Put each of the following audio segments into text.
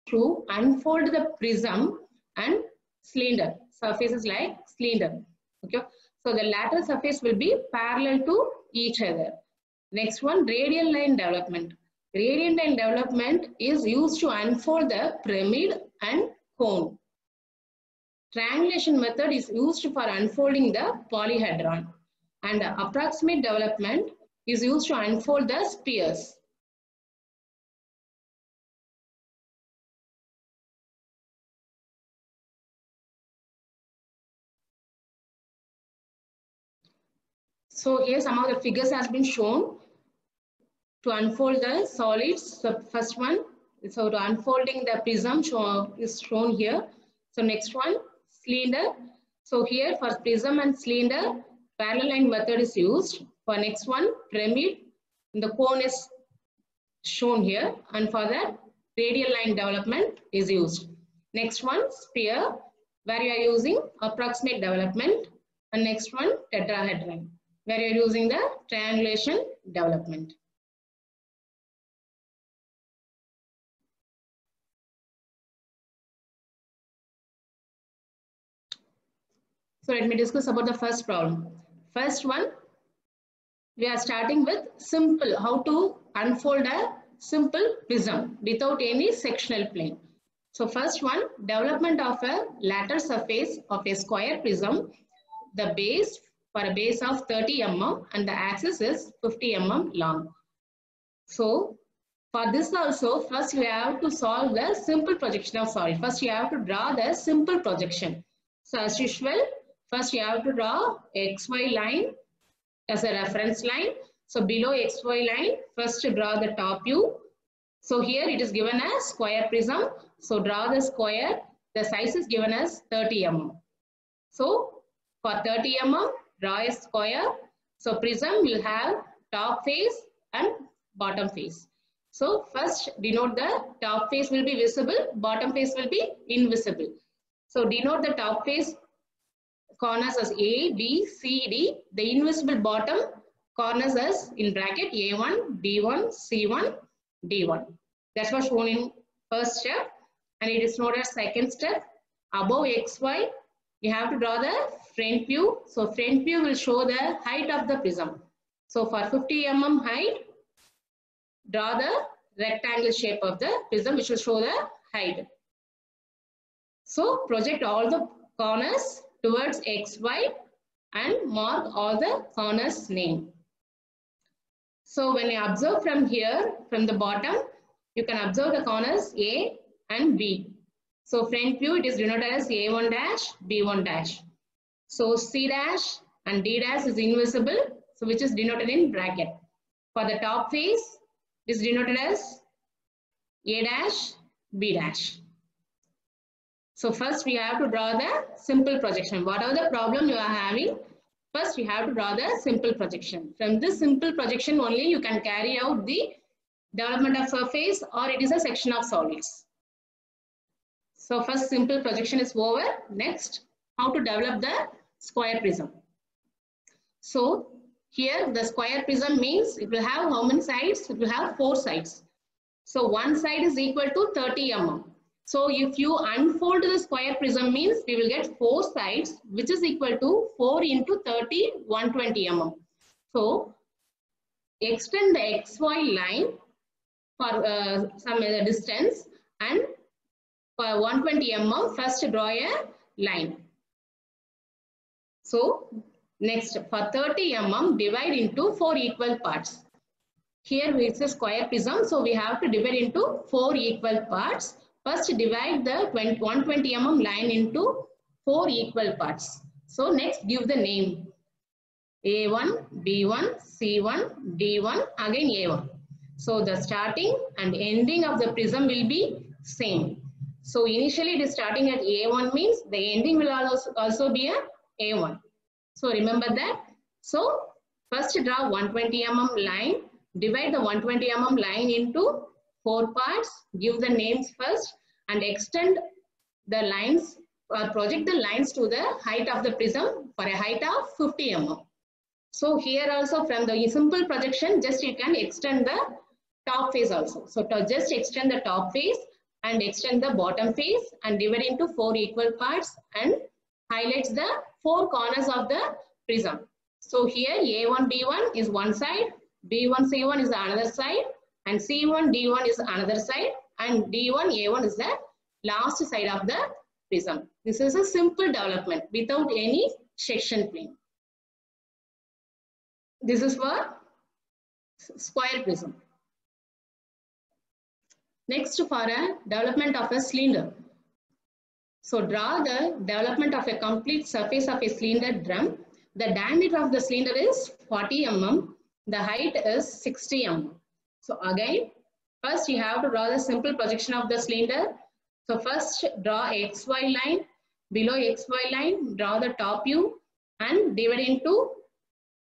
to unfold the prism and cylinder. Surfaces like cylinder. Okay. So the lateral surface will be parallel to each other. Next one, radial line development. Radial line development is used to unfold the pyramid and cone. Triangulation method is used for unfolding the polyhedron. And the approximate development is used to unfold the spheres. So here some of the figures has been shown to unfold the solids. The first one, so to unfolding the prism is shown here. So next one, cylinder. So here for prism and cylinder, parallel line method is used. For next one, pyramid, the cone is shown here, and for that, radial line development is used. Next one, sphere, where you are using approximate development, and next one, tetrahedron, where you are using the triangulation development. So let me discuss about the first problem. First one, we are starting with simple, how to unfold a simple prism without any sectional plane. So first one, development of a lateral surface of a square prism, the base for a base of 30 mm and the axis is 50 mm long. So for this also, first we have to solve the simple projection of solid. First you have to draw the simple projection. So as usual, first you have to draw XY line as a reference line. So below XY line, first draw the top view. So here it is given as square prism. So draw the square. The size is given as 30 mm. So for 30 mm, draw a square. So prism will have top face and bottom face. So first denote the top face will be visible, bottom face will be invisible. So denote the top face corners as A, B, C, D. The invisible bottom corners as in bracket A1, B1, C1, D1. That's what shown in first step, and it is known as second step. Above XY, you have to draw the front view. So front view will show the height of the prism. So for 50 mm height, draw the rectangle shape of the prism which will show the height. So project all the corners towards XY and mark all the corners name. So when you observe from here, from the bottom, you can observe the corners A and B. So front view, it is denoted as A1 dash, B1 dash. So C dash and D dash is invisible, so which is denoted in bracket. For the top face, it is denoted as A dash, B dash. So first we have to draw the simple projection. Whatever the problem you are having, first you have to draw the simple projection. From this simple projection only you can carry out the development of surface or it is a section of solids. So first simple projection is over. Next, how to develop the square prism. So here the square prism means it will have how many sides? It will have 4 sides. So one side is equal to 30 mm. So if you unfold the square prism means we will get 4 sides which is equal to 4 into 30, 120 mm. So extend the XY line for some distance and for 120 mm first draw a line. So next for 30 mm divide into 4 equal parts. Here it's a square prism, so we have to divide into 4 equal parts. First divide the 120 mm line into 4 equal parts. So next give the name A1, B1, C1, D1, again A1. So the starting and ending of the prism will be same. So initially it is starting at A1 means the ending will also be a A1. So remember that. So first draw 120 mm line, divide the 120 mm line into 4 parts, give the names first and extend the lines or project the lines to the height of the prism for a height of 50 mm. So here also from the simple projection just you can extend the top face also. So to just extend the top face and extend the bottom face and divide into 4 equal parts and highlights the 4 corners of the prism. So here A1, B1 is one side, B1, C1 is the another side, and C1, D1 is another side, and D1, A1 is the last side of the prism. This is a simple development without any section plane. This is for square prism. Next, for a development of a cylinder. So draw the development of a complete surface of a cylinder drum. The diameter of the cylinder is 40 mm. The height is 60 mm. So again, first you have to draw the simple projection of the cylinder. So first draw XY line. Below XY line, draw the top view and divide into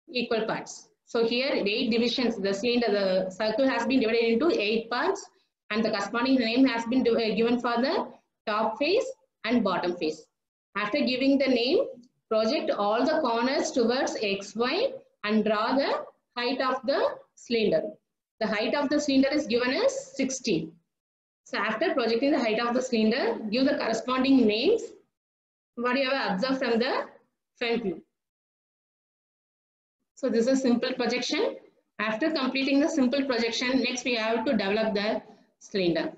equal parts. So here 8 divisions. The cylinder, the circle has been divided into 8 parts, and the corresponding name has been given for the top face and bottom face. After giving the name, project all the corners towards XY and draw the height of the cylinder. The height of the cylinder is given as 60. So after projecting the height of the cylinder, give the corresponding names what you have observed from the front view. So this is simple projection. After completing the simple projection, next we have to develop the cylinder.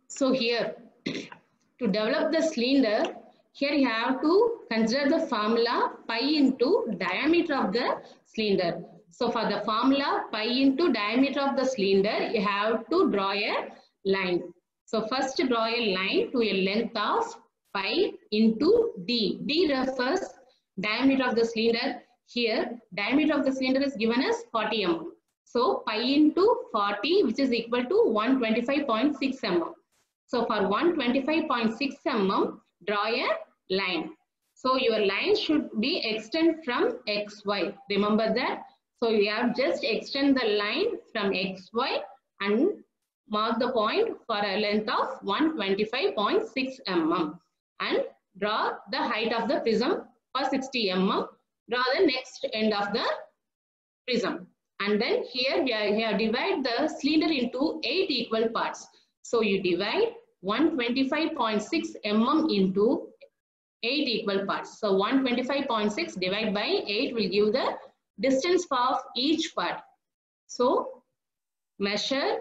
So here, to develop the cylinder, here you have to consider the formula pi into diameter of the cylinder. So for the formula pi into diameter of the cylinder, you have to draw a line. So first draw a line to a length of pi into d. D refers diameter of the cylinder. Here, diameter of the cylinder is given as 40 mm. So pi into 40, which is equal to 125.6 mm. So for 125.6 mm, draw a line. So your line should be extend from XY. Remember that. So you have just extend the line from XY and mark the point for a length of 125.6 mm and draw the height of the prism for 60 mm. Draw the next end of the prism. And then here we have divide the cylinder into 8 equal parts. So you divide 125.6 mm into 8 equal parts. So 125.6 divided by 8 will give the distance of each part. So measure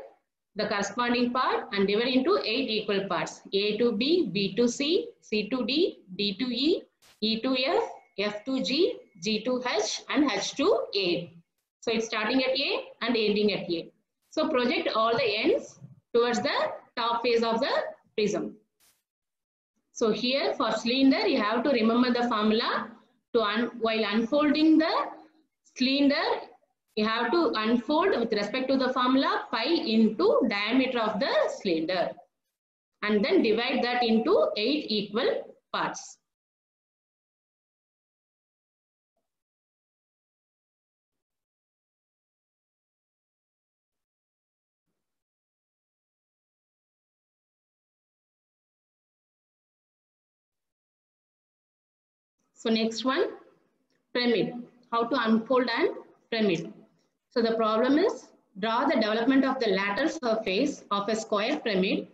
the corresponding part and divide into 8 equal parts. A to B, B to C, C to D, D to E, E to F, F to G, G to H, and H to A. So it's starting at A and ending at A. So project all the ends towards the top face of the prism. So here for cylinder, you have to remember the formula. While unfolding the cylinder, you have to unfold with respect to the formula pi into diameter of the cylinder and then divide that into 8 equal parts. So next one, pyramid. How to unfold an pyramid. So the problem is, draw the development of the lateral surface of a square pyramid.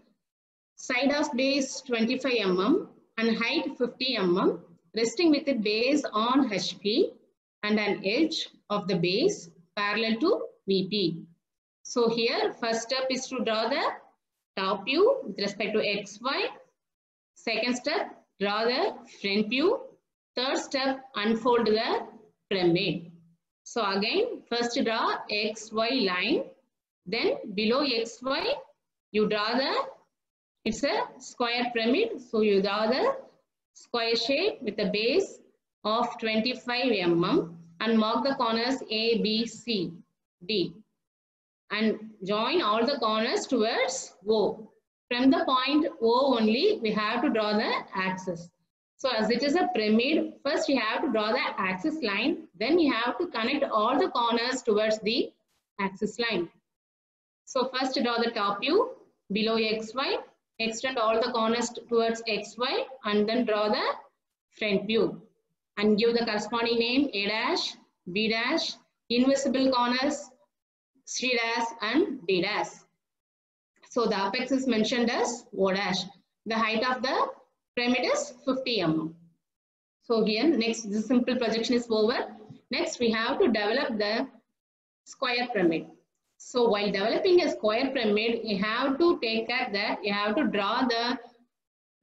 Side of base 25 mm and height 50 mm, resting with the base on HP and an edge of the base parallel to VP. So here, first step is to draw the top view with respect to XY. Second step, draw the front view. Third step, unfold the pyramid. So again, first draw XY line. Then below XY, you draw it's a square pyramid. So you draw the square shape with a base of 25 mm and mark the corners A, B, C, D. And join all the corners towards O. From the point O only, we have to draw the axis. So as it is a pyramid, first you have to draw the axis line, then you have to connect all the corners towards the axis line. So first draw the top view below XY, extend all the corners towards XY and then draw the front view. and give the corresponding name A dash, B dash, invisible corners C dash and D dash. So the apex is mentioned as O dash. The height of the pyramid is 50 mm. So here next the simple projection is over. Next we have to develop the square pyramid. So while developing a square pyramid, you have to take care that you have to draw the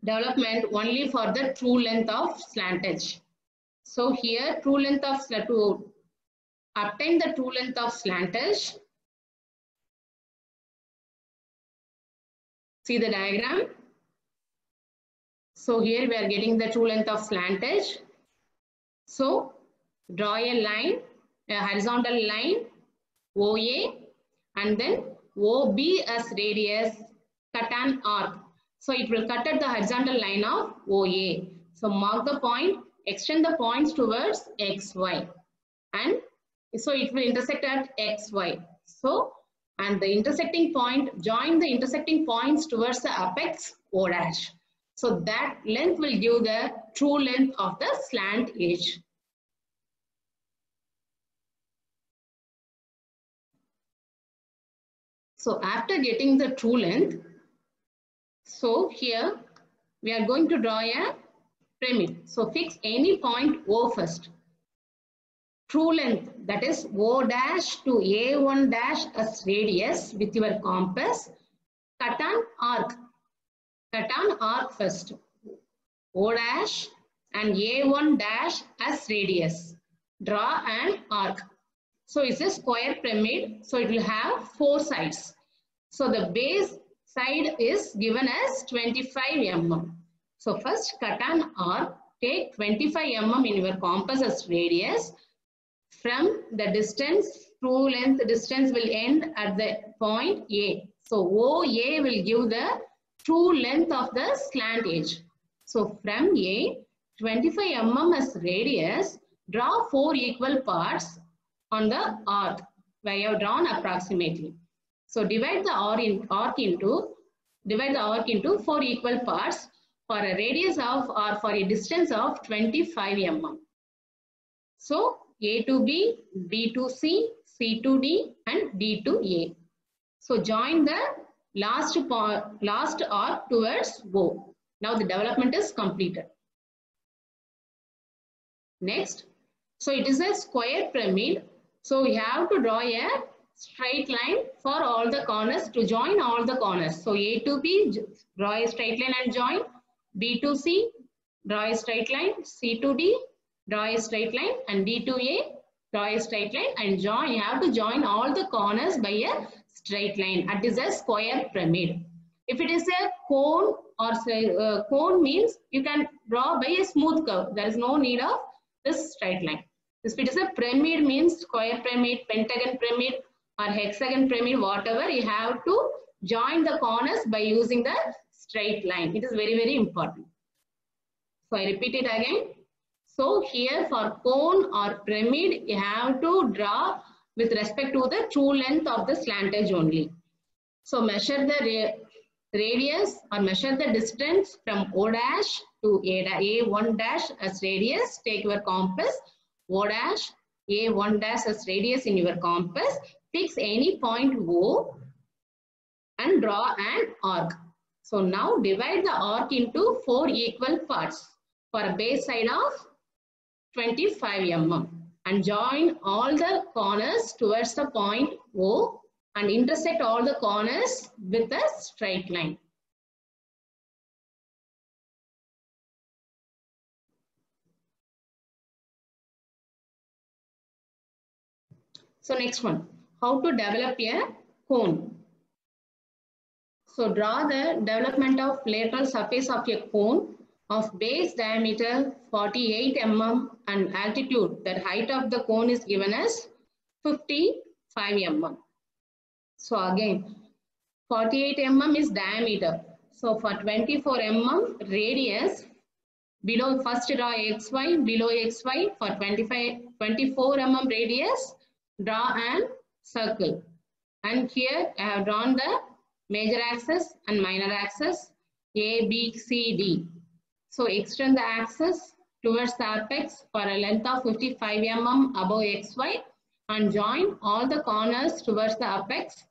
development only for the true length of slant edge. So here true length of to obtain the true length of slant edge. See the diagram. So here we are getting the true length of slant edge. So draw a line, a horizontal line, OA, and then OB as radius, cut an arc. So it will cut at the horizontal line of OA. So mark the point, extend the points towards XY. And so it will intersect at XY. So, and the intersecting point, join the intersecting points towards the apex O dash. So that length will give the true length of the slant edge. So after getting the true length, so here we are going to draw a pyramid. So fix any point O first. True length, that is O dash to A1 dash as radius with your compass. Cut an arc. Cut an arc first. O dash and A1 dash as radius. Draw an arc. So it's a square pyramid. So it will have 4 sides. So the base side is given as 25 mm. So first cut an arc. Take 25 mm in your compass as radius. From the distance, true length distance will end at the point A. So OA will give the true length of the slant edge. So from A, 25 mm as radius, draw 4 equal parts on the arc where you have drawn approximately. So divide the arc into 4 equal parts for a radius of or for a distance of 25 mm. So A to B, B to C, C to D and D to A. So join the last arc towards O. Now the development is completed. Next, so it is a square pyramid. So we have to draw a straight line for all the corners to join all the corners. So A to B, draw a straight line and join. B to C, draw a straight line. C to D, draw a straight line, and D to A, draw a straight line and join. You have to join all the corners by a straight line. That is a square pyramid. If it is a cone or cone means you can draw by a smooth curve. There is no need of this straight line. If it is a pyramid means square pyramid, pentagon pyramid or hexagon pyramid, whatever, you have to join the corners by using the straight line. It is very, very important. So I repeat it again. So here for cone or pyramid, you have to draw with respect to the true length of the slant edge only. So measure the radius or measure the distance from O dash to A1 dash as radius. Take your compass, O dash, A1 dash as radius in your compass. Fix any point O and draw an arc. So now divide the arc into 4 equal parts for a base side of 25 mm and join all the corners towards the point O and intersect all the corners with a straight line. So next one, how to develop a cone. So draw the development of lateral surface of a cone of base diameter 48 mm and altitude, that height of the cone is given as 55 mm. So again, 48 mm is diameter. So for 24 mm radius, below first draw XY, below XY for 24 mm radius, draw an circle. And here I have drawn the major axis and minor axis A, B, C, D. So extend the axis towards the apex for a length of 55 mm above XY and join all the corners towards the apex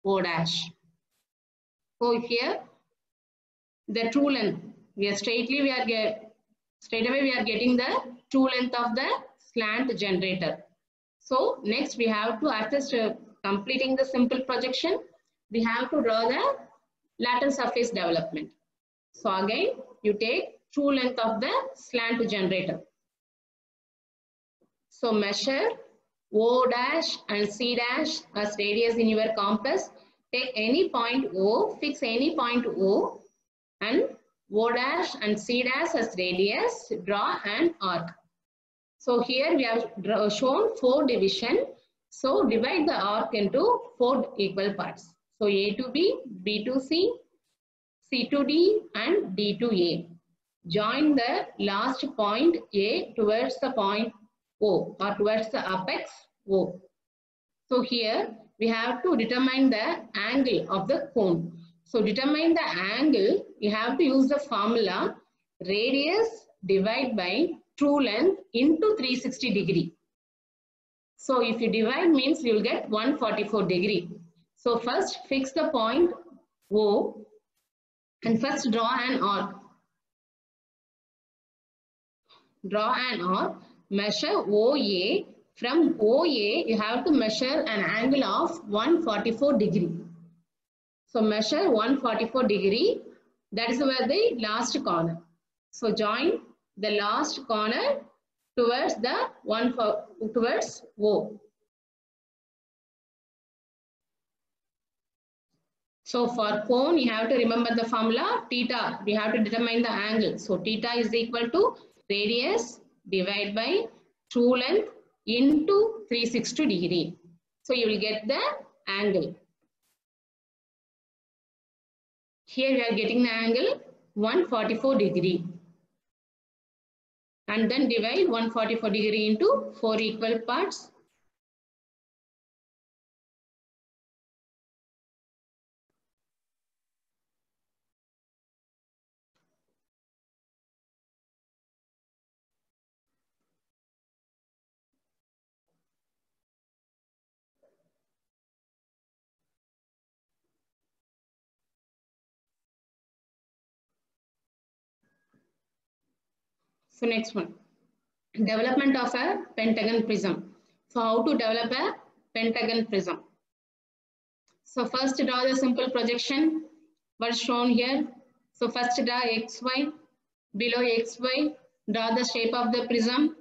O dash. So here the true length, straight away we are getting the true length of the slant generator. So next we have to, after completing the simple projection, we have to draw the lateral surface development. So again you take true length of the slant generator. So measure O dash and C dash as radius in your compass. Take any point O, fix any point O, and O dash and C dash as radius, draw an arc. So here we have shown 4 division. So divide the arc into 4 equal parts. So A to B, B to C, C to D and D to A. Join the last point A towards the point O or towards the apex O. So here we have to determine the angle of the cone. So determine the angle, you have to use the formula radius divided by true length into 360 degree. So if you divide means you will get 144 degree. So first fix the point O and first draw an arc. Draw an arc, measure OA. From OA, you have to measure an angle of 144 degree. So measure 144 degree. That is where the last corner. So join the last corner towards the towards O. So for cone, you have to remember the formula theta. We have to determine the angle. So theta is equal to radius divided by true length into 360 degree. So you will get the angle. Here we are getting the angle 144 degree. And then divide 144 degree into 4 equal parts. So next one, development of a pentagon prism. So how to develop a pentagon prism? So first draw the simple projection, what's shown here. So first draw XY, below XY, draw the shape of the prism,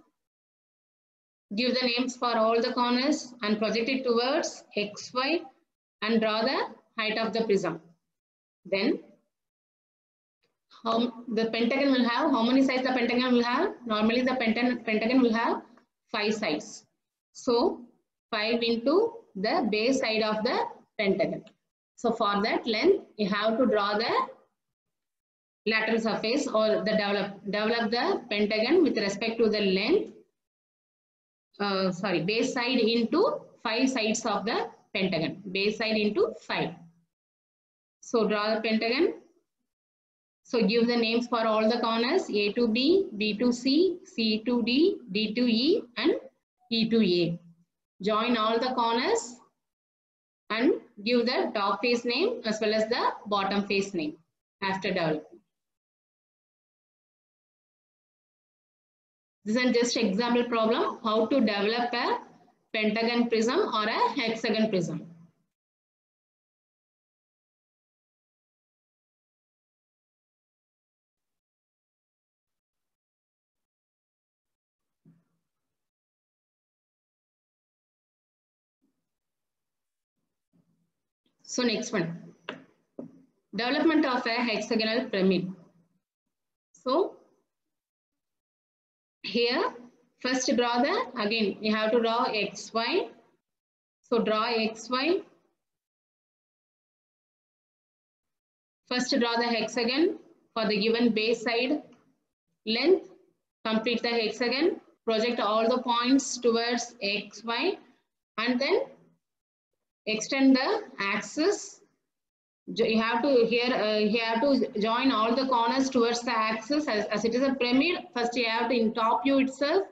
give the names for all the corners and project it towards XY and draw the height of the prism. Then the pentagon will have, how many sides the pentagon will have? Normally the pentagon will have 5 sides. So 5 into the base side of the pentagon. So for that length, you have to draw the lateral surface or the develop the pentagon with respect to the length, base side into 5 sides of the pentagon. Base side into 5. So draw the pentagon. So give the names for all the corners, A to B, B to C, C to D, D to E and E to A. Join all the corners and give the top face name as well as the bottom face name after development. This is just example problem how to develop a pentagon prism or a hexagon prism. So next one, development of a hexagonal pyramid. So here first draw the, again you have to draw XY. So draw XY. First draw the hexagon for the given base side length. Complete the hexagon. Project all the points towards XY and then extend the axis You have to join all the corners towards the axis as it is a pyramid. First you have to, in top view itself,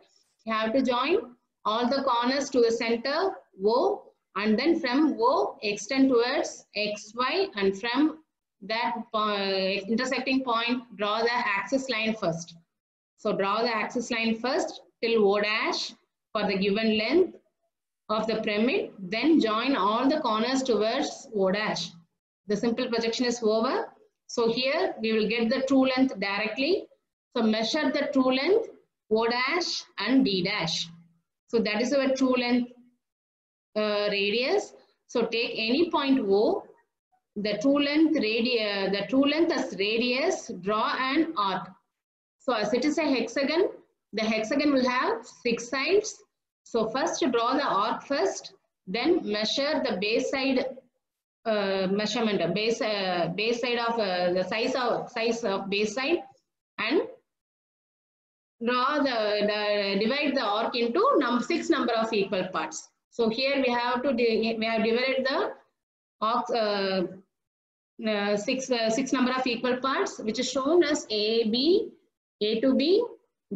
you have to join all the corners to the center O, and then from O extend towards XY, and from that intersecting point draw the axis line first. So draw the axis line first till O dash for the given length of the pyramid, then join all the corners towards O dash. The simple projection is over. So here we will get the true length directly. So measure the true length O dash and D dash. So that is our true length radius. So take any point O, the true length as radius, draw an arc. So as it is a hexagon, the hexagon will have 6 sides. So first draw the arc first, then measure the base side measurement, base side of the size of base side, and draw divide the arc into 6 number of equal parts. So here we have divided the arc 6 number of equal parts, which is shown as A to B,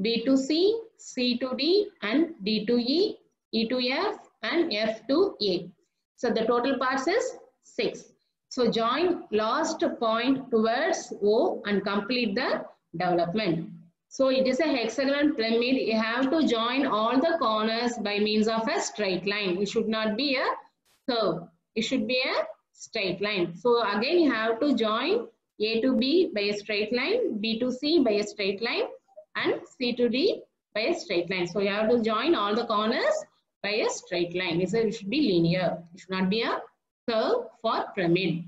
B to C, C to D, and D to E, E to F, and F to A. So the total parts is 6. So join last point towards O and complete the development. So it is a hexagonal pyramid. You have to join all the corners by means of a straight line. It should not be a curve. It should be a straight line. So again you have to join A to B by a straight line, B to C by a straight line, and C to D by a straight line. So you have to join all the corners by a straight line. It should be linear. It should not be a curve for pyramid.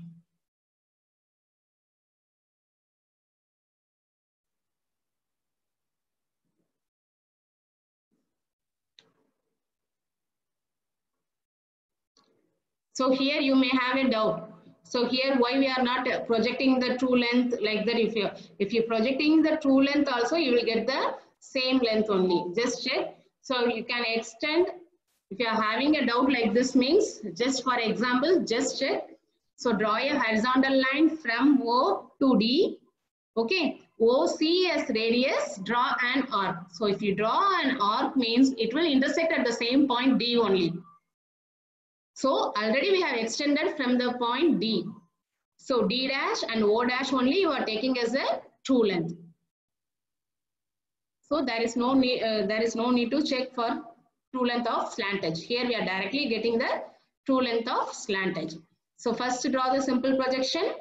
So here you may have a doubt. So here why we are not projecting the true length like that. If you're projecting the true length also, you will get the same length only. Just check. So you can extend. If you are having a doubt like this means, just for example, just check. So draw a horizontal line from O to D. Okay. OC as radius, draw an arc. So if you draw an arc means it will intersect at the same point D only. So already we have extended from the point D. So D dash and O dash only you are taking as a true length. So there is no need to check for true length of slant edge. Here we are directly getting the true length of slant edge. So first draw the simple projection.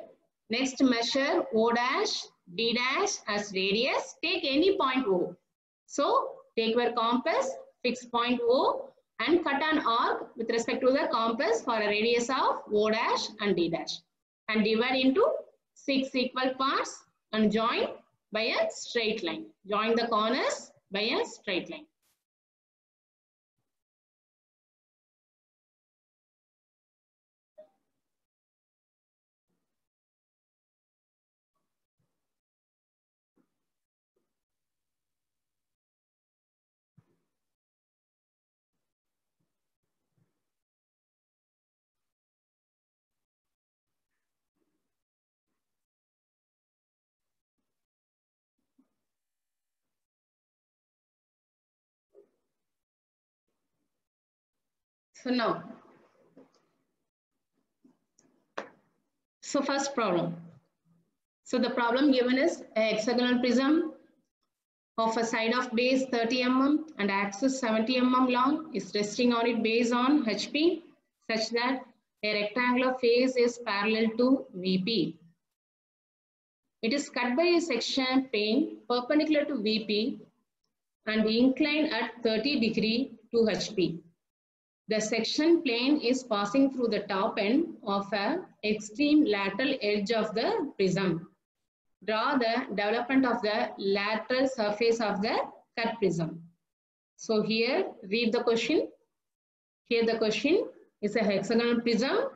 Next measure O dash, D dash as radius. Take any point O. So take your compass, fix point O, and cut an arc with respect to the compass for a radius of O dash and D dash. And divide into 6 equal parts and join by a straight line. Join the corners by a straight line. So now, first problem. So the problem given is a hexagonal prism of a side of base 30 mm and axis 70 mm long is resting on its base on HP such that a rectangular face is parallel to VP. It is cut by a section plane perpendicular to VP and inclined at 30 degree to HP. The section plane is passing through the top end of an extreme lateral edge of the prism. Draw the development of the lateral surface of the cut prism. So here, read the question. Here the question is a hexagonal prism.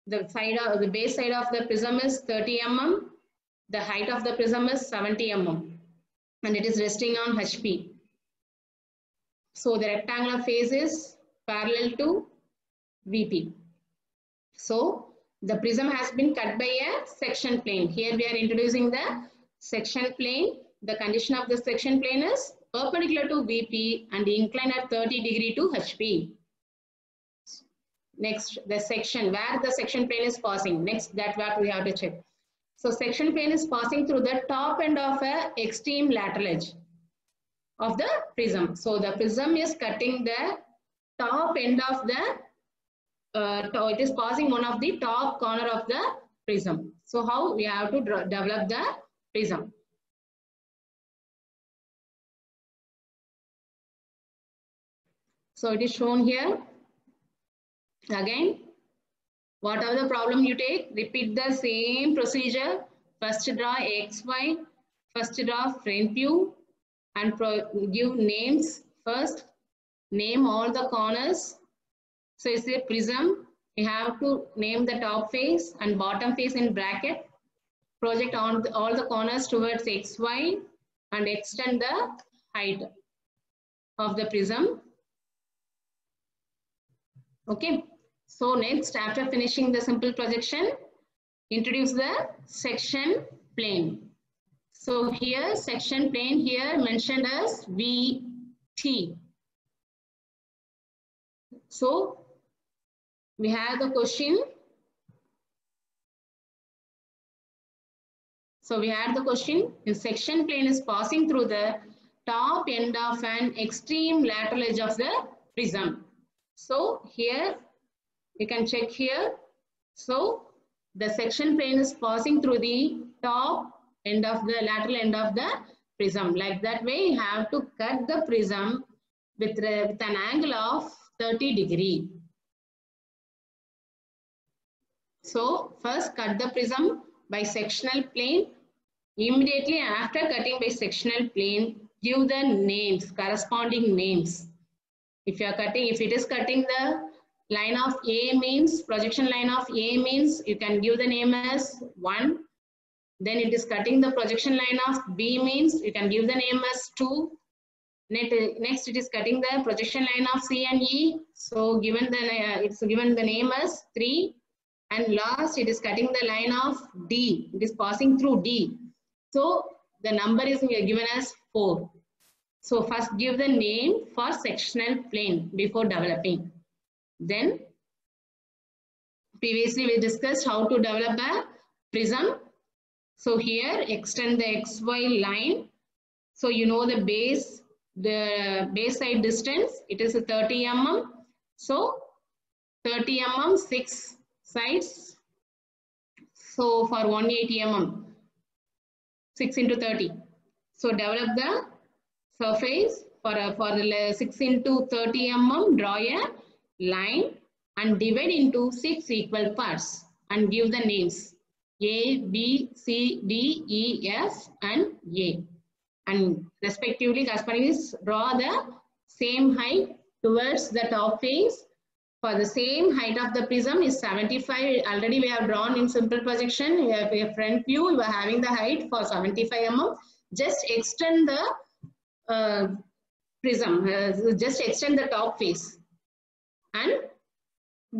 The base side of the prism is 30 mm. The height of the prism is 70 mm. And it is resting on HP. So the rectangular face is parallel to VP. So The prism has been cut by a section plane. Here we are introducing the section plane. The condition of the section plane is perpendicular to VP and inclined at 30 degree to HP. Next, the section, where the section plane is passing. Next, that what we have to check. So section plane is passing through the top end of a extreme lateral edge of the prism. So the prism is cutting the top end of the it is passing one of the top corner of the prism. So how we have to develop the prism? So it is shown here. Again, whatever the problem you take, repeat the same procedure. First draw XY, first draw front view, and give names first. Name all the corners. So it's a prism. You have to name the top face and bottom face in bracket. Project on all the corners towards XY and extend the height of the prism. Okay. So next, after finishing the simple projection, introduce the section plane. So here, section plane here mentioned as VT. So we have the question. So we had the question, the section plane is passing through the top end of an extreme lateral edge of the prism. So here, you can check here. So the section plane is passing through the top end of the lateral end of the prism. Like that way, you have to cut the prism with an angle of 30 degree. So first cut the prism by sectional plane. Immediately after cutting by sectional plane, give the names, corresponding names. If you are cutting, if it is cutting the line of A means, projection line of A means, you can give the name as 1. Then it is cutting the projection line of B means, you can give the name as 2. Next, it is cutting the projection line of C and E. So given the it's given the name as 3. And last, it is cutting the line of D. It is passing through D. So the number is given as 4. So first give the name for sectional plane before developing. Then previously we discussed how to develop a prism. So here extend the XY line. So you know the base side distance, it is a 30 mm. So 30 mm, 6 sides. So for 180 mm, 6 into 30. So develop the surface for the 6 into 30 mm, draw a line and divide into 6 equal parts and give the names A, B, C, D, E, F and A. And respectively correspondingly draw the same height towards the top face. For the same height of the prism is 75. Already we have drawn in simple projection. We have a front view. We are having the height for 75 mm. Just extend the prism. Just extend the top face and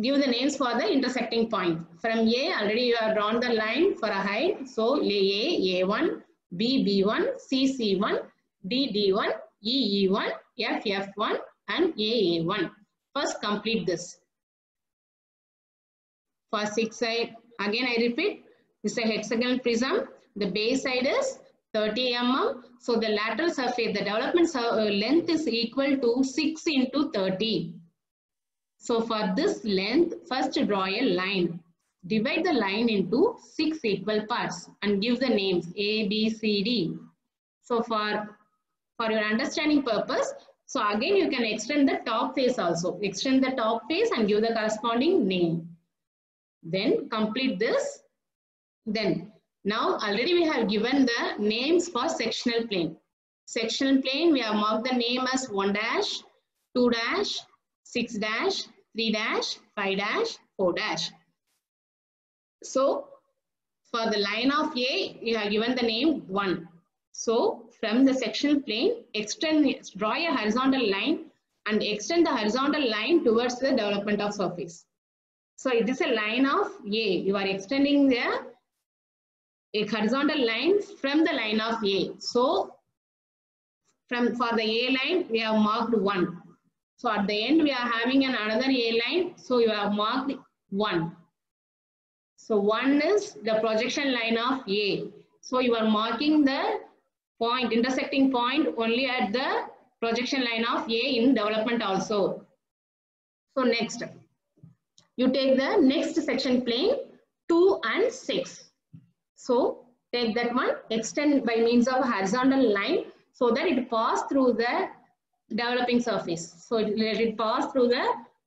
give the names for the intersecting point. From A, already you have drawn the line for a height. So A, A1, B, B1, C, C1, D, D1, E, E1, F, F1 and A, A1. First complete this. For 6 side, again I repeat, this is a hexagonal prism. The base side is 30 mm. So the lateral surface, the development length is equal to 6 into 30. So for this length, first draw a line. Divide the line into 6 equal parts and give the names A, B, C, D. So for your understanding purpose, so again you can extend the top face also. Extend the top face and give the corresponding name. Then complete this. Then now already we have given the names for sectional plane. Sectional plane we have marked the name as 1 dash, 2 dash, 6 dash, 3 dash, 5 dash, 4 dash. So for the line of A, you have given the name 1. So from the sectional plane, draw a horizontal line and extend the horizontal line towards the development of surface. So it is a line of A. You are extending a horizontal line from the line of A. So for the A line, we have marked 1. So at the end, we are having another A line. So you have marked 1. So 1 is the projection line of A. So you are marking the point, intersecting point only at the projection line of A in development also. So next, you take the next section plane 2 and 6. So take that one, extend by means of horizontal line so that it pass through the developing surface. So let it pass through the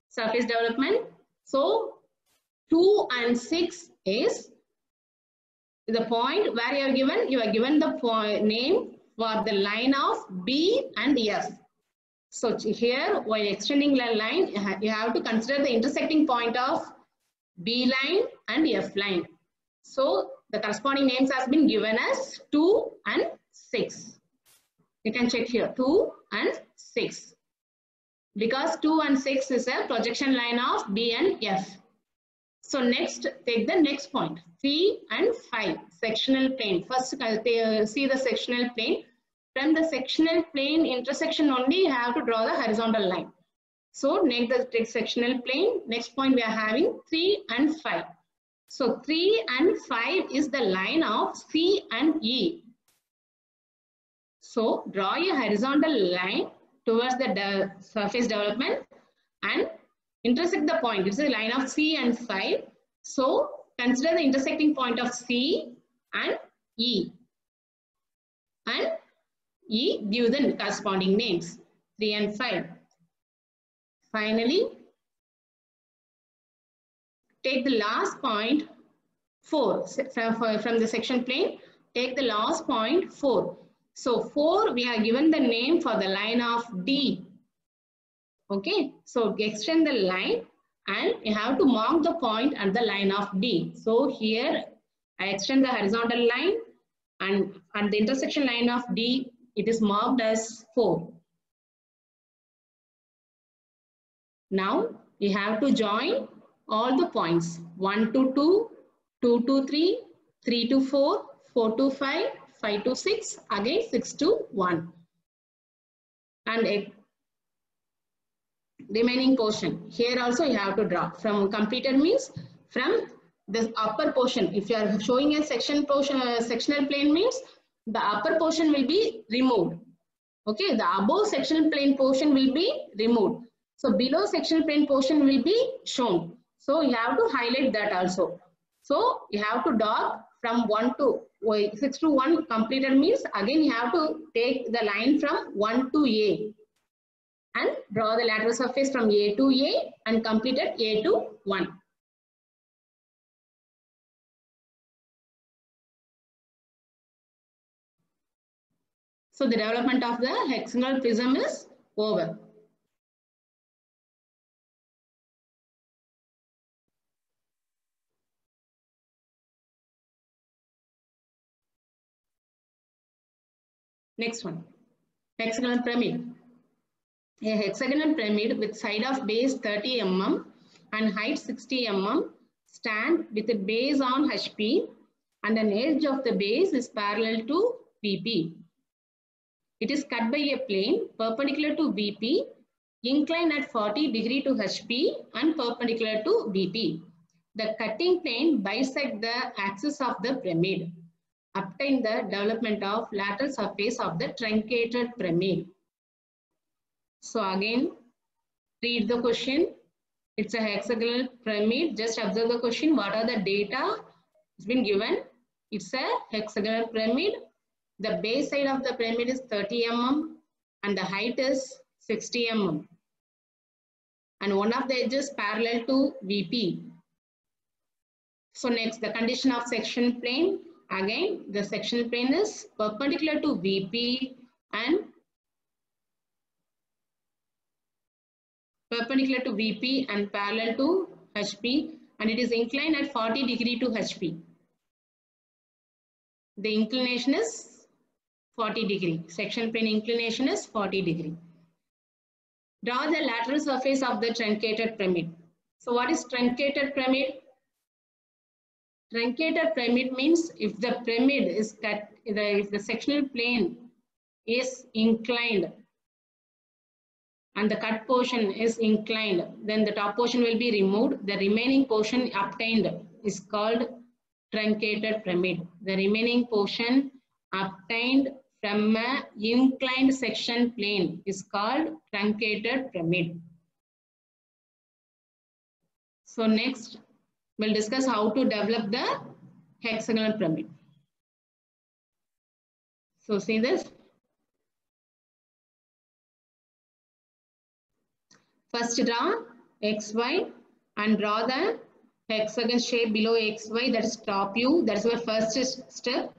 surface development. So 2 and 6 is the point where you are given the point name for the line of B and F. So here, while extending the line, you have to consider the intersecting point of B line and F line. So the corresponding names has been given as 2 and 6. You can check here 2 and 6. Because 2 and 6 is a projection line of B and F. So next, take the next point, 3 and 5, sectional plane. First, see the sectional plane. From the sectional plane intersection only, you have to draw the horizontal line. So next, the sectional plane. Next point we are having 3 and 5. So 3 and 5 is the line of C and E. So draw a horizontal line towards the surface development and intersect the point. It's a line of C and 5. So consider the intersecting point of C and E. And E, give the corresponding names 3 and 5. Finally, take the last point 4 from the section plane. Take the last point 4. So 4, we are given the name for the line of D. Okay, so extend the line and you have to mark the point at the line of D. So here I extend the horizontal line and at the intersection line of D, it is marked as 4. Now you have to join all the points 1 to 2, 2 to 3, 3 to 4, 4 to 5, 5 to 6, again 6 to 1. And remaining portion. Here also you have to draw. From completed means from the upper portion. If you are showing a section portion, sectional plane means the upper portion will be removed. Okay, the above sectional plane portion will be removed. So below sectional plane portion will be shown. So you have to highlight that also. So you have to dot from 6 to 1 completed means again you have to take the line from 1 to A and draw the lateral surface from A to A and complete it A to 1. So the development of the hexagonal prism is over. Next one, hexagonal pyramid. A hexagonal pyramid with side of base 30 mm and height 60 mm stand with a base on HP and an edge of the base is parallel to VP. It is cut by a plane perpendicular to VP, inclined at 40 degree to HP and perpendicular to VP. The cutting plane bisects the axis of the pyramid. Obtain the development of lateral surface of the truncated pyramid. So again, read the question. It's a hexagonal pyramid. Just observe the question. What are the data? It's been given. It's a hexagonal pyramid. The base side of the pyramid is 30 mm and the height is 60 mm. And one of the edges parallel to VP. So next, the condition of section plane. Again, the section plane is perpendicular to VP and parallel to HP, and it is inclined at 40 degree to HP. The inclination is 40 degree. Section plane inclination is 40 degree. Draw the lateral surface of the truncated pyramid. So what is truncated pyramid? Truncated pyramid means if the pyramid is cut, if the sectional plane is inclined and the cut portion is inclined, then the top portion will be removed. The remaining portion obtained is called truncated pyramid. The remaining portion obtained from an inclined section plane is called truncated pyramid. So next, we'll discuss how to develop the hexagonal pyramid. So see this. First draw XY and draw the hexagon shape below XY, that is top view. That is our first step.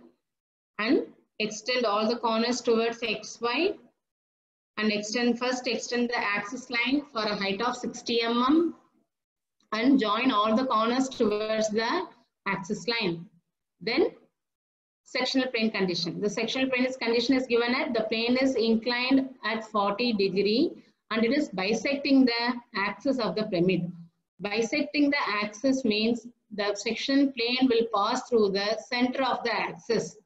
And extend all the corners towards XY and first extend the axis line for a height of 60 mm and join all the corners towards the axis line. Then sectional plane condition. The sectional plane condition is given at the plane is inclined at 40 degrees and it is bisecting the axis of the pyramid. Bisecting the axis means the section plane will pass through the center of the axis.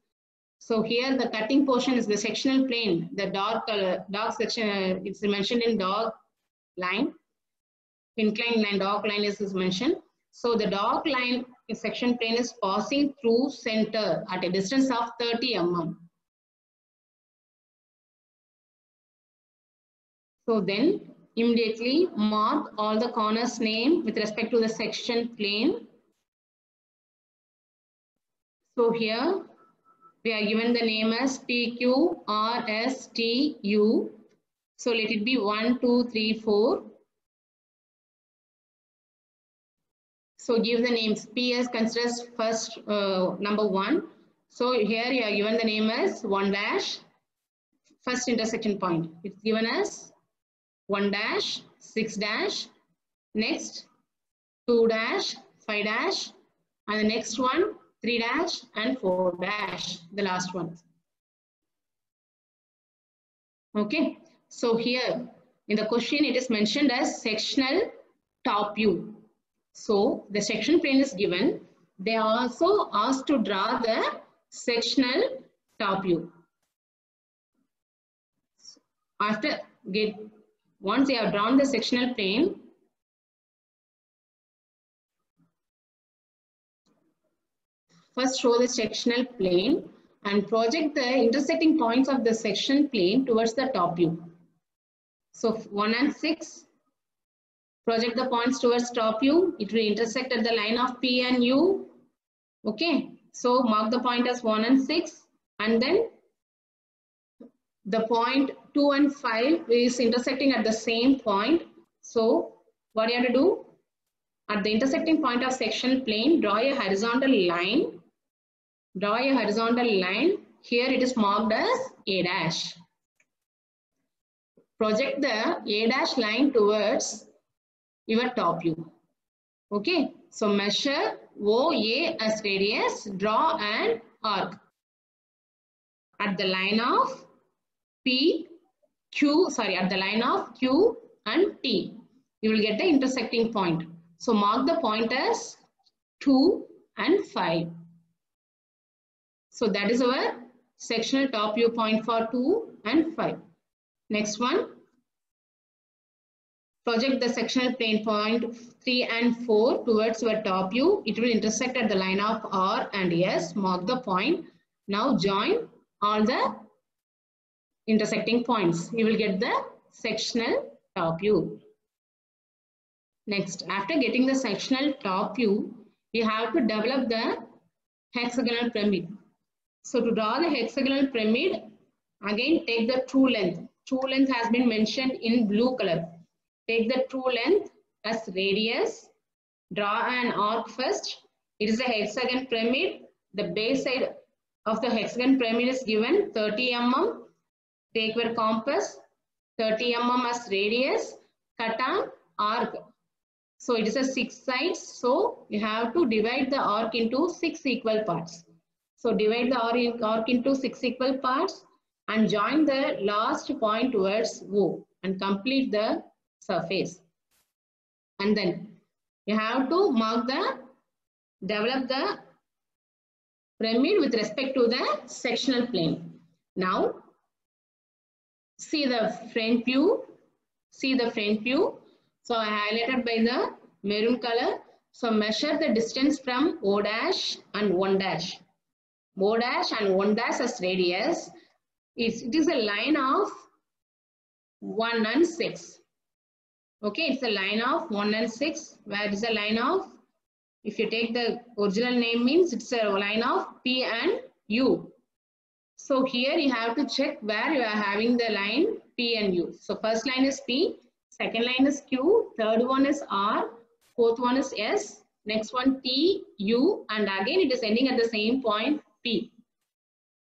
So here the cutting portion is the sectional plane. The dark section, it's mentioned in dark line. Inclined line, dark line is mentioned. So the dark line in section plane is passing through center at a distance of 30 mm. So then immediately mark all the corners name with respect to the section plane. So here we are given the name as PQ, RS, T, U. So let it be 1, 2, 3, 4. So give the names. P as considers first number 1. So here you are given the name as 1 dash, first intersection point. It's given as 1 dash, 6 dash, next 2 dash, 5 dash, and the next one 3 dash and 4 dash, the last one. Okay, so here in the question it is mentioned as sectional top view. So the section plane is given. They are also asked to draw the sectional top view. Once they have drawn the sectional plane, first show the sectional plane and project the intersecting points of the section plane towards the top view. So 1 and 6. Project the points towards top view. It will intersect at the line of P and U. Okay. So mark the point as 1 and 6. And then the point 2 and 5 is intersecting at the same point. So what you have to do? At the intersecting point of section plane, draw a horizontal line. Draw a horizontal line. Here it is marked as A dash. Project the A dash line towards your top view. Okay, so measure OA as radius, draw an arc at the line of at the line of Q and T. You will get the intersecting point. So mark the point as 2 and 5. So that is our sectional top view point for 2 and 5. Next one. Project the sectional plane point 3 and 4 towards your top view. It will intersect at the line of R and S. Mark the point. Now join all the intersecting points. You will get the sectional top view. Next, after getting the sectional top view, you have to develop the hexagonal pyramid. So to draw the hexagonal pyramid, again take the true length. True length has been mentioned in blue color. Take the true length as radius. Draw an arc first. It is a hexagon pyramid. The base side of the hexagon pyramid is given 30 mm. Take your compass. 30 mm as radius. Cut an arc. So it is a 6 sides. So you have to divide the arc into 6 equal parts. So divide the arc into 6 equal parts and join the last point towards O and complete the surface. And then You have to develop the pyramid with respect to the sectional plane. Now, see the front view. See the front view. So I highlighted by the maroon color. So measure the distance from O dash and 1 dash. O dash and 1 dash as radius. It is a line of 1 and 6. Okay, it's a line of 1 and 6. Where is a line of, if you take the original name means it's a line of P and U. So here you have to check where you are having the line P and U. So first line is P, second line is Q, third one is R, fourth one is S, next one T, U, and again it is ending at the same point P.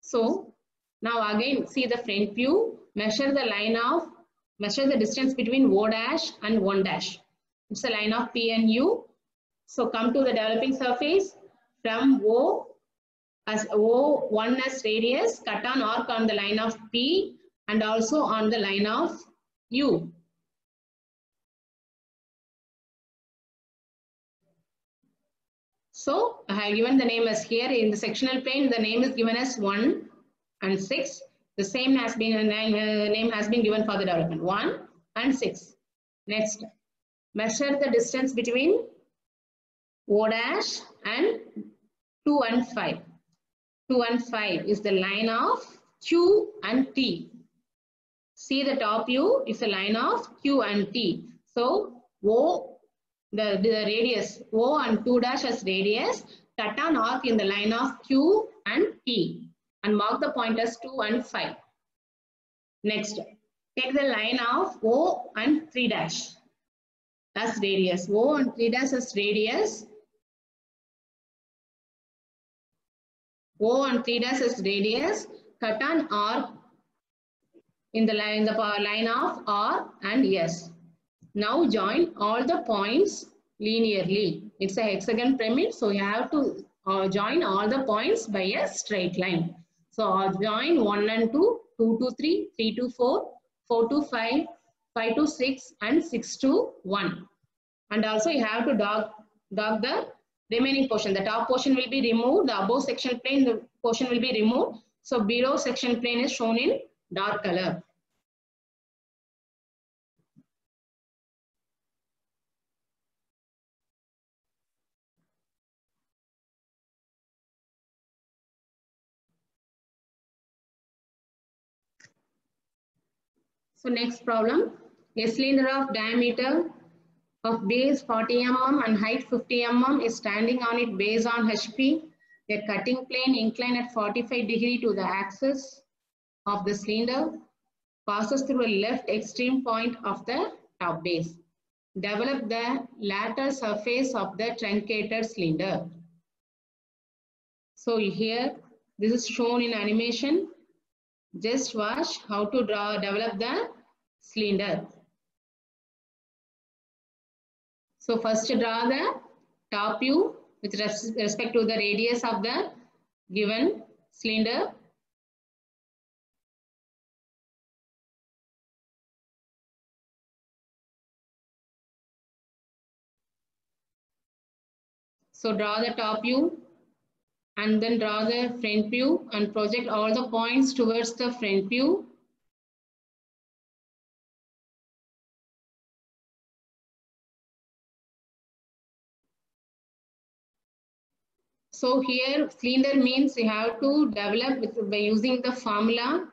So now again see the front view, measure the distance between O dash and 1 dash. It's a line of P and U. So come to the developing surface from O as O1 as radius, cut an arc on the line of P and also on the line of U. So I have given the name as here in the sectional plane, the name is given as 1 and 6. The same has been name has been given for the development, 1 and 6. Next, measure the distance between O dash and 2 and 5. 2 and 5 is the line of Q and T. See the top view is a line of Q and T. So O, the radius, O and 2 dash as radius, cut an arc in the line of Q and T and mark the point as 2 and 5. Next, take the line of O and 3 dash as radius. O and 3 dash as radius. O and 3 dash as radius, cut an arc in the line of R and S. Now join all the points linearly. It's a hexagon pyramid, so you have to join all the points by a straight line. So join 1 and 2, 2 to 3, 3 to 4, 4 to 5, 5 to 6, and 6 to 1. And also you have to dog the remaining portion. The top portion will be removed. The above section plane, the portion will be removed. So below section plane is shown in dark color. So next problem, a cylinder of diameter of base 40 mm and height 50 mm is standing on its base on HP. A cutting plane inclined at 45 degrees to the axis of the cylinder passes through a left extreme point of the top base. Develop the lateral surface of the truncated cylinder. So here, this is shown in animation. Just watch how to develop the cylinder. So first draw the top view with respect to the radius of the given cylinder. So draw the top view and then draw the front view and project all the points towards the front view. So here cylinder means you have to develop by using the formula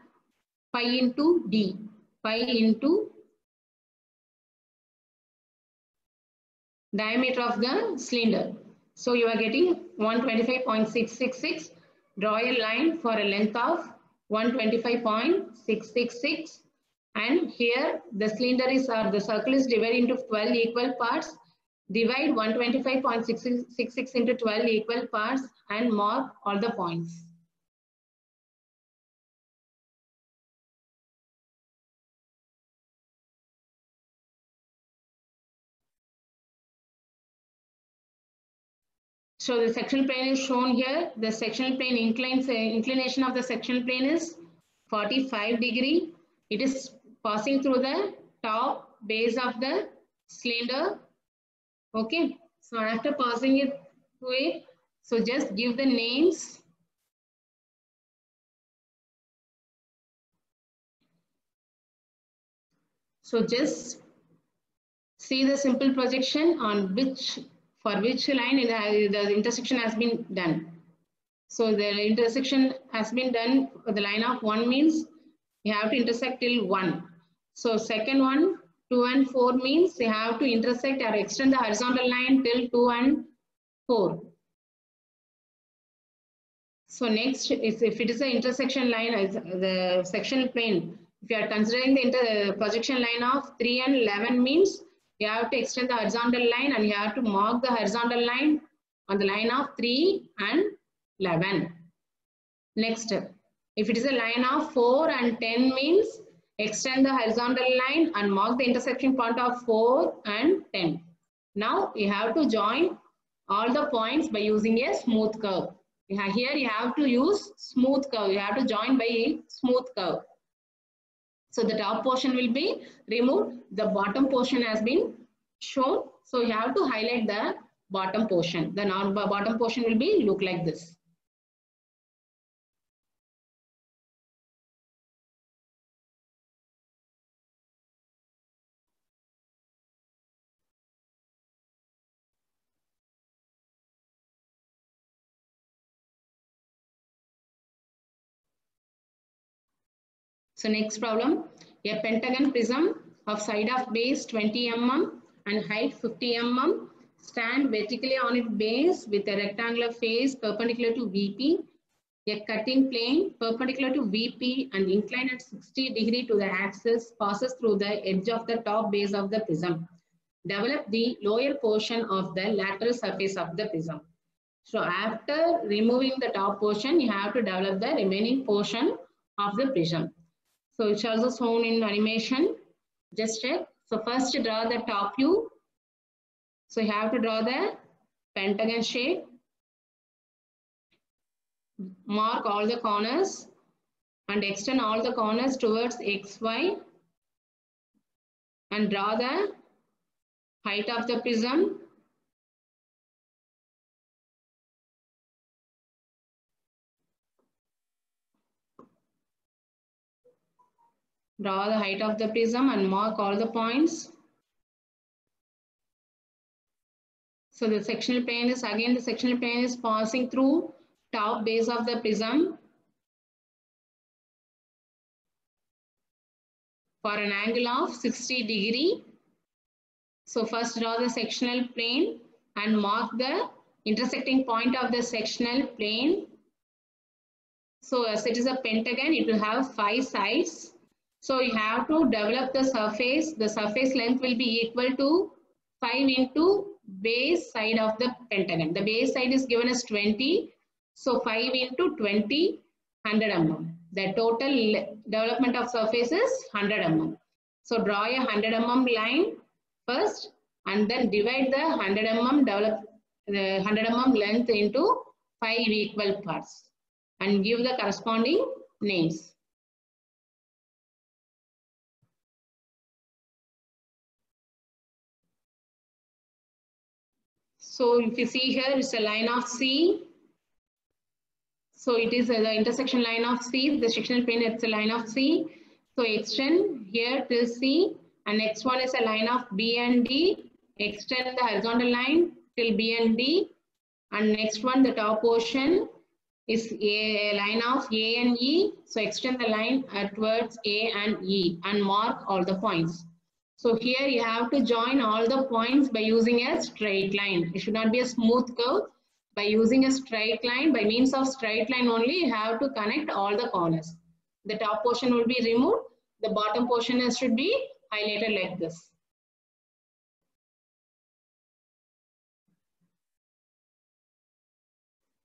pi into d, pi into diameter of the cylinder. So you are getting 125.666. Draw a line for a length of 125.666. And here the cylinder is, the circle is divided into 12 equal parts. Divide 125.666 into 12 equal parts and mark all the points. So the sectional plane is shown here. The sectional plane inclination of the sectional plane is 45 degree. It is passing through the top base of the cylinder. Okay. So after passing it away, so just give the names. So just see the simple projection on for which line the intersection has been done. So the intersection has been done for the line of 1 means you have to intersect till 1. So second one, 2 and 4 means you have to intersect or extend the horizontal line till 2 and 4. So next is if it is the intersection line, the sectional plane, if you are considering the projection line of 3 and 11 means you have to extend the horizontal line and you have to mark the horizontal line on the line of 3 and 11. Next, if it is a line of 4 and 10 means extend the horizontal line and mark the intersection point of 4 and 10. Now you have to join all the points by using a smooth curve. Here you have to use smooth curve. You have to join by a smooth curve. So the top portion will be removed. The bottom portion has been shown. So you have to highlight the bottom portion. The bottom portion will be look like this. So next problem, a pentagon prism of side of base 20 mm and height 50 mm stand vertically on its base with a rectangular face perpendicular to VP, a cutting plane perpendicular to VP and inclined at 60 degrees to the axis passes through the edge of the top base of the prism. Develop the lower portion of the lateral surface of the prism. So after removing the top portion, you have to develop the remaining portion of the prism. So it's also shown in animation. Just check. So first draw the top view. So you have to draw the pentagon shape. Mark all the corners and extend all the corners towards XY and draw the height of the prism. Draw the height of the prism and mark all the points. So the sectional plane is again the sectional plane is passing through top base of the prism for an angle of 60 degrees. So first draw the sectional plane and mark the intersecting point of the sectional plane. So as it is a pentagon, it will have 5 sides. So you have to develop the surface. The surface length will be equal to 5 into base side of the pentagon. The base side is given as 20. So 5 into 20, 100 mm. The total development of surface is 100 mm. So draw a 100 mm line first and then divide the 100 mm length into 5 equal parts and give the corresponding names. So if you see here, it's a line of C. So it is the intersection line of C, the sectional plane, it's a line of C. So extend here till C, and next one is a line of B and D. Extend the horizontal line till B and D. And next one, the top portion is a line of A and E. So extend the line towards A and E and mark all the points. So here you have to join all the points by using a straight line. It should not be a smooth curve. By using a straight line, by means of straight line only, you have to connect all the corners. The top portion will be removed. The bottom portion should be highlighted like this.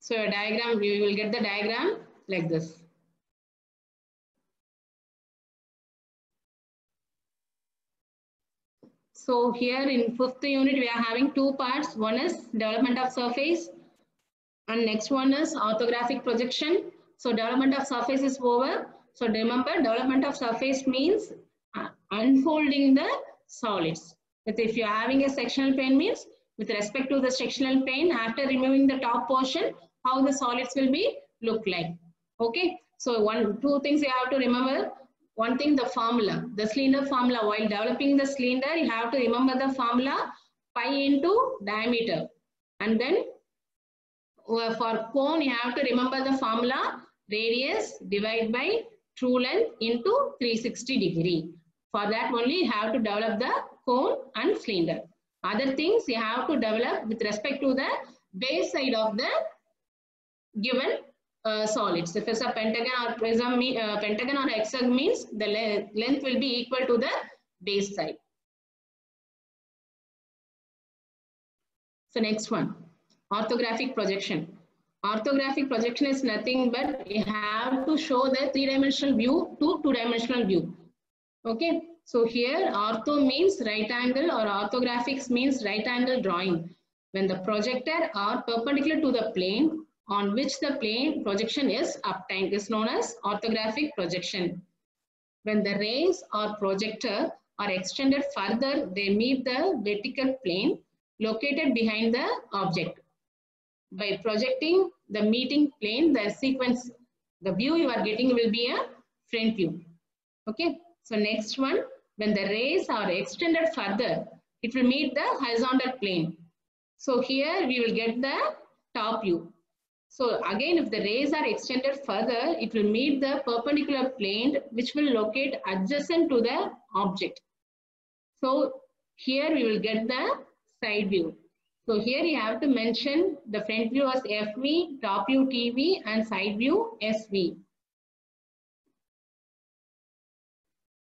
So a diagram, you will get the diagram like this. So here in 5th unit, we are having 2 parts. One is development of surface and next one is orthographic projection. So development of surface is over. So remember, development of surface means unfolding the solids. But if you are having a sectional plane means with respect to the sectional plane, after removing the top portion, how the solids will be look like. Okay, so two things you have to remember. One thing, the formula, the cylinder formula. While developing the cylinder, you have to remember the formula pi into diameter. And then for cone, you have to remember the formula radius divided by true length into 360 degree. For that only you have to develop the cone and cylinder. Other things you have to develop with respect to the base side of the given solids. If it's a pentagon or prism, pentagon or hexagon means the length will be equal to the base side. So next one, orthographic projection. Orthographic projection is nothing but you have to show the three-dimensional view to two-dimensional view. Okay, so here ortho means right angle or orthographics means right angle drawing. When the projector are perpendicular to the plane on which the plane projection is obtained is known as orthographic projection. When the rays or projector are extended further, they meet the vertical plane located behind the object. By projecting the meeting plane, the sequence, the view you are getting will be a front view. Okay, so next one, when the rays are extended further, it will meet the horizontal plane. So here we will get the top view. So again, if the rays are extended further, it will meet the perpendicular plane which will locate adjacent to the object. So here we will get the side view. So here you have to mention the front view as FV, top view TV and side view SV.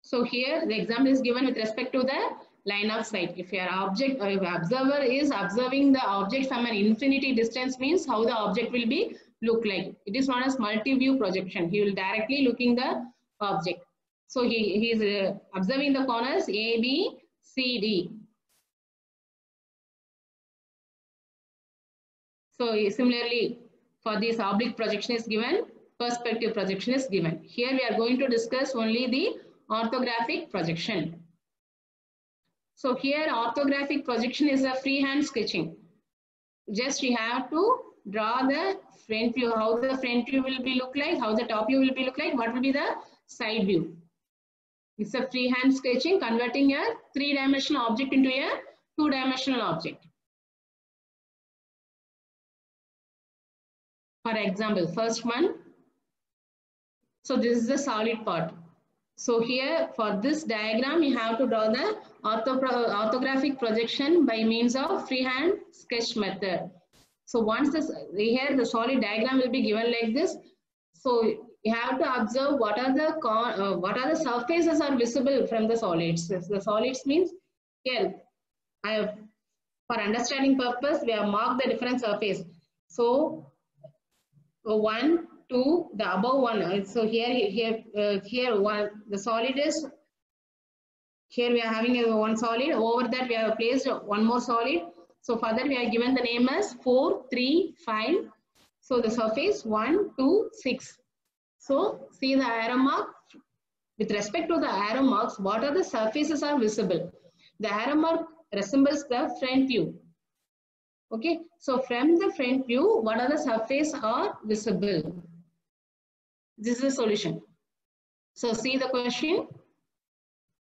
So here the example is given with respect to the line of sight. If your object or if observer is observing the object from an infinity distance means how the object will be look like. It is known as multi-view projection. He will directly looking the object. So he is observing the corners A, B, C, D. So similarly, for this oblique projection is given, perspective projection is given. Here we are going to discuss only the orthographic projection. So here orthographic projection is a freehand sketching. Just you have to draw the front view, how the front view will be look like, how the top view will be look like, what will be the side view. It's a freehand sketching converting a three-dimensional object into a two-dimensional object. For example, first one. So this is the solid part. So here for this diagram, you have to draw the orthographic projection by means of freehand sketch method. So once here the solid diagram will be given like this. So you have to observe what are the surfaces are visible from the solids. The solids means here for understanding purpose we have marked the different surface. So 1, 2, the above one. So here one, the solid is, here we are having one solid. Over that we have placed one more solid. So further we are given the name as 4, 3, 5. So the surface 1, 2, 6. So see the arrow mark. With respect to the arrow marks, what are the surfaces are visible? The arrow mark resembles the front view. Okay, so from the front view, what are the surfaces are visible? This is the solution. So see the question.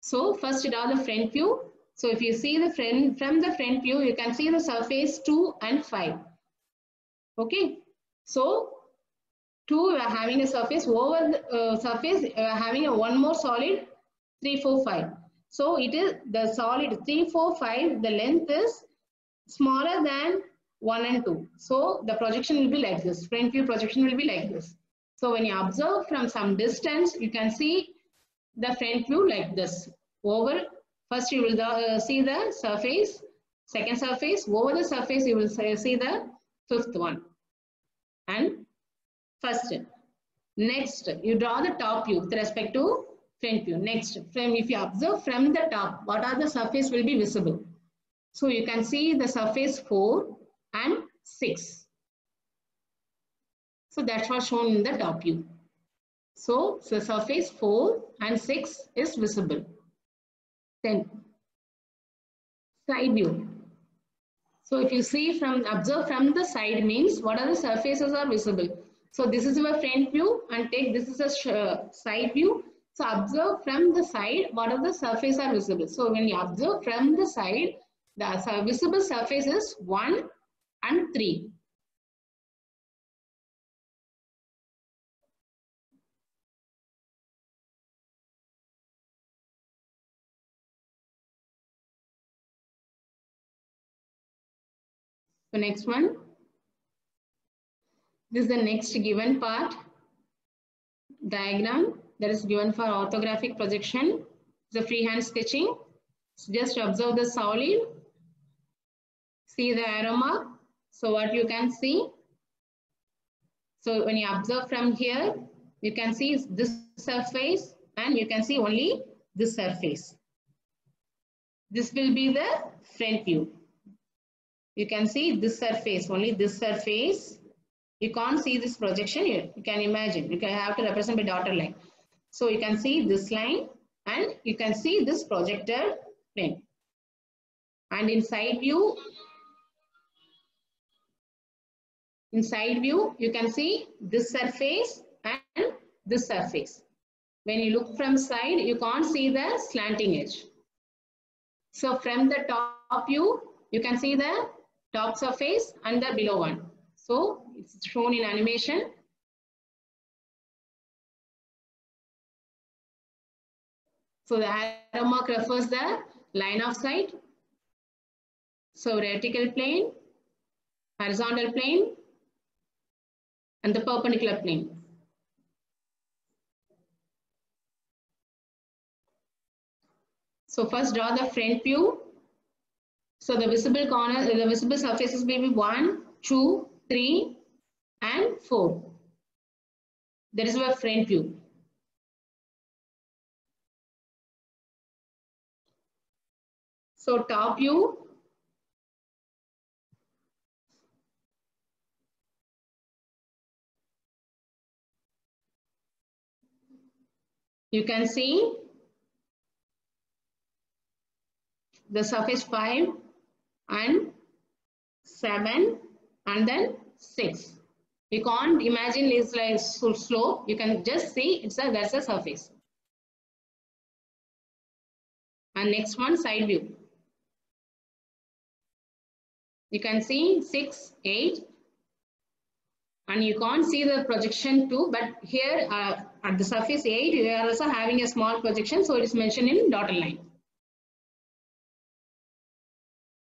So first draw the front view. So if you see the from the front view, you can see the surface 2 and 5. Okay, so 2 we are having a surface, over the surface we are having a one more solid 3, 4, 5. So it is the solid 3, 4, 5, the length is smaller than 1 and 2. So the projection will be like this. Front view projection will be like this. So when you observe from some distance, you can see the front view like this. Over, first you will see the surface, second surface, over the surface you will see the fifth one. And first, next you draw the top view with respect to front view. Next, if you observe from the top, what are the surface will be visible? So you can see the surface 4 and 6. So that's what's shown in the top view. So the surface 4 and 6 is visible. Then side view. So if you see from, observe from the side means what are the surfaces are visible. So this is your front view and take this is a side view. So observe from the side what are the surfaces are visible. So when you observe from the side, the visible surface is 1 and 3. So next one. This is the next given part. Diagram that is given for orthographic projection. The freehand sketching. So just observe the solid. See the arrow mark. So what you can see. So when you observe from here, you can see this surface and you can see only this surface. This will be the front view. You can see this surface, only this surface. You can't see this projection. You can imagine. You can have to represent by dotted line. So you can see this line and you can see this projected plane. And in side view, you can see this surface and this surface. When you look from side, you can't see the slanting edge. So from the top view, you can see the top surface and the below one. So it's shown in animation. So the arrow mark refers the line of sight. So vertical plane, horizontal plane, and the perpendicular plane. So first draw the front view. So the visible corner, the visible surfaces will be 1, 2, 3, and 4. That is our front view. So top view. You can see the surface 5 and 7 and then 6. You can't imagine it's like slope. You can just see that's a surface. And next one, side view. You can see 6, 8. And you can't see the projection too, but here at the surface 8, you are also having a small projection. So it is mentioned in dotted line.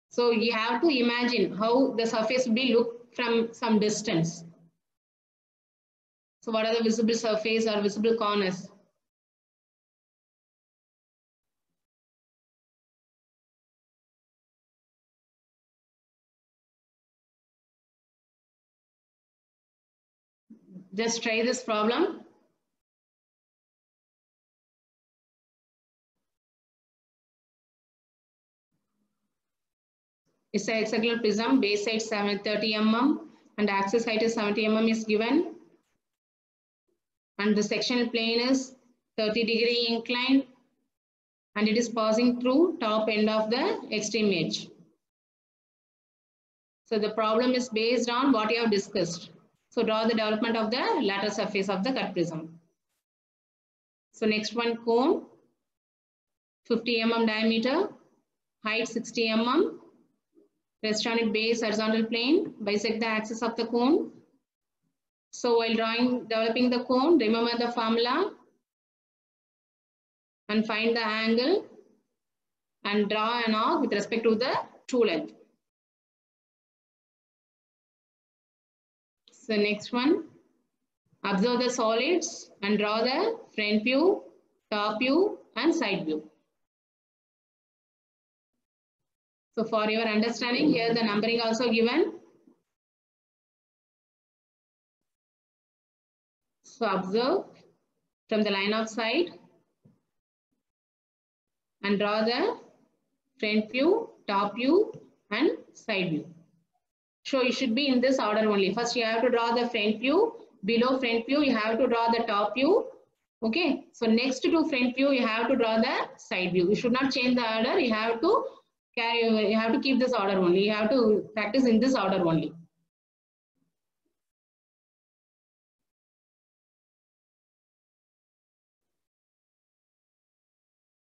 So you have to imagine how the surface will be looked from some distance. So what are the visible surface or visible corners? Just try this problem. It's a hexagonal prism, base height 30 mm and axis height is 70 mm is given. And the sectional plane is 30-degree inclined and it is passing through top end of the extreme edge. So the problem is based on what you have discussed. So draw the development of the lateral surface of the cut prism. So next one, cone, 50 mm diameter, height 60 mm, rest on its base horizontal plane, bisect the axis of the cone. So while developing the cone, remember the formula and find the angle and draw an arc with respect to the true length. So next one, observe the solids and draw the front view, top view and side view. So for your understanding, here the numbering also given. So observe from the line of sight and draw the front view, top view and side view. So it should be in this order only. First you have to draw the front view. Below front view, you have to draw the top view. Okay. So next to front view, you have to draw the side view. You should not change the order. You have to You have to keep this order only. You have to practice in this order only.